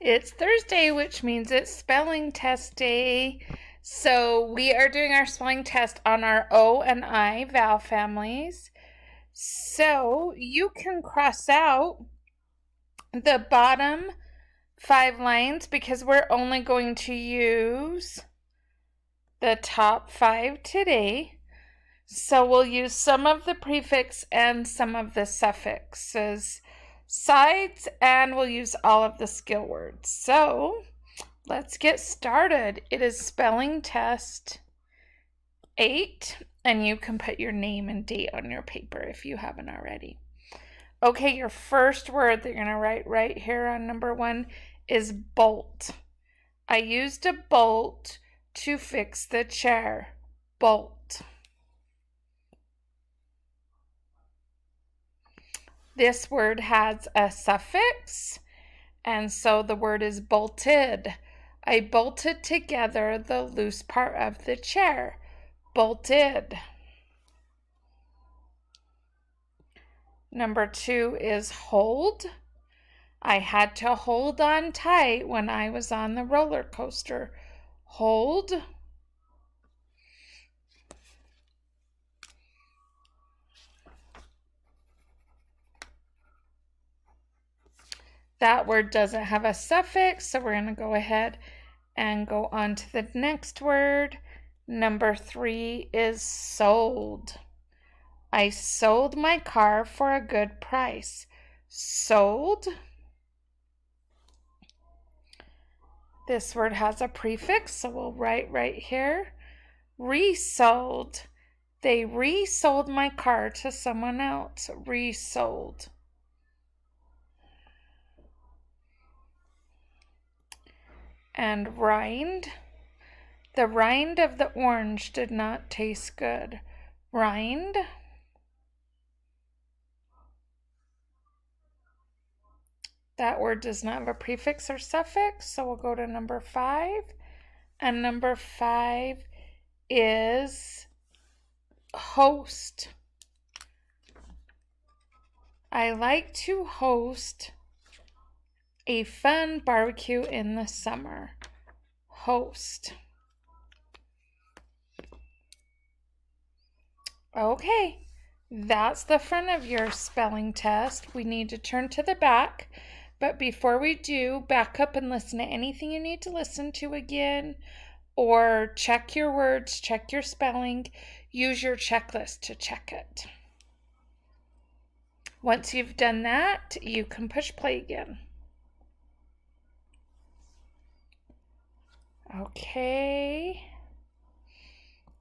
It's Thursday, which means it's spelling test day. So we are doing our spelling test on our O and I vowel families. So you can cross out the bottom 5 lines because we're only going to use the top 5 today. So we'll use some of the prefix and some of the suffixes sides, and we'll use all of the skill words. So let's get started. It is spelling test 8, and you can put your name and date on your paper if you haven't already. Okay, your first word that you're going to write right here on number 1 is bolt. I used a bolt to fix the chair. Bolt. This word has a suffix, and so the word is bolted. I bolted together the loose part of the chair. Bolted. Number 2 is hold. I had to hold on tight when I was on the roller coaster. Hold. That word doesn't have a suffix, so we're going to go ahead and go on to the next word. Number 3 is sold. I sold my car for a good price. Sold. This word has a prefix, so we'll write right here. Resold. They resold my car to someone else. Resold. And rind. The rind of the orange did not taste good. Rind. That word does not have a prefix or suffix, so we'll go to number 5. And number 5 is host. I like to host a fun barbecue in the summer. Host. Okay, that's the front of your spelling test. We need to turn to the back, but before we do, back up and listen to anything you need to listen to again, or check your words, check your spelling, use your checklist to check it. Once you've done that, you can push play again. Okay,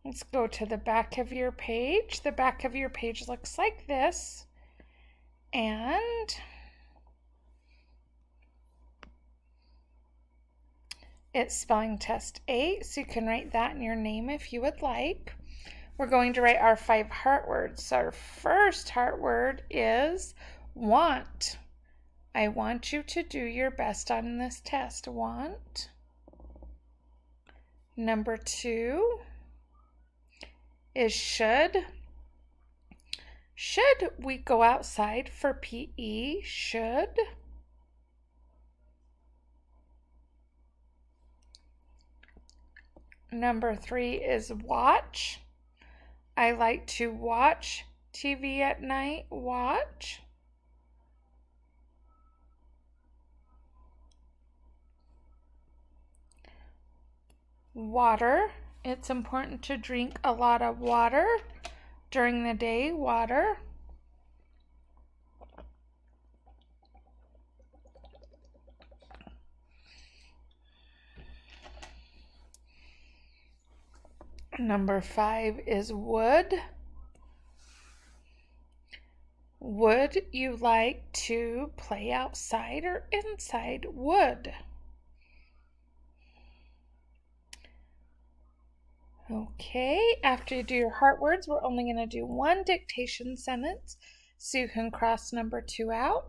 let's go to the back of your page. The back of your page looks like this, and it's spelling test 8, so you can write that in your name if you would like. We're going to write our 5 heart words. Our first heart word is want. I want you to do your best on this test. Want. Number 2 is should. Should we go outside for PE? Should. Number 3 is watch. I like to watch TV at night. Watch. Water. It's important to drink a lot of water during the day. Water. Number 5 is would. Would you like to play outside or inside? Would. Okay, after you do your heart words, we're only going to do one dictation sentence, so you can cross number 2 out.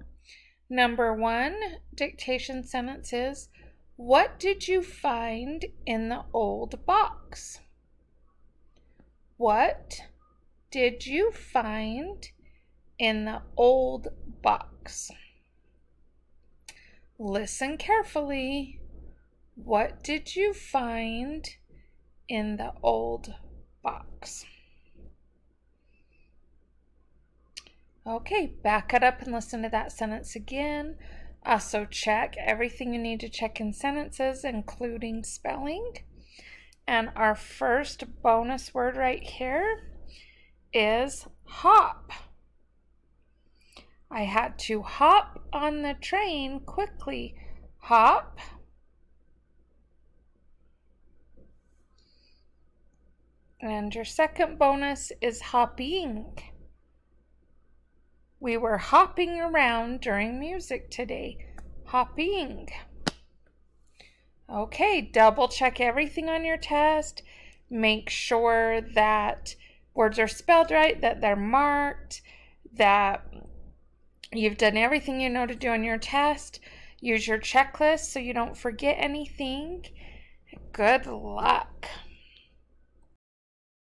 Number 1 dictation sentence is, what did you find in the old box? What did you find in the old box? Listen carefully. What did you find in the old box? Okay, back it up and listen to that sentence again. Also check everything you need to check in sentences, including spelling. And our first bonus word right here is hop. I had to hop on the train quickly. Hop. And your second bonus is hopping. We were hopping around during music today. Hopping. Okay, double check everything on your test. Make sure that words are spelled right, that they're marked, that you've done everything you know to do on your test. Use your checklist so you don't forget anything. Good luck.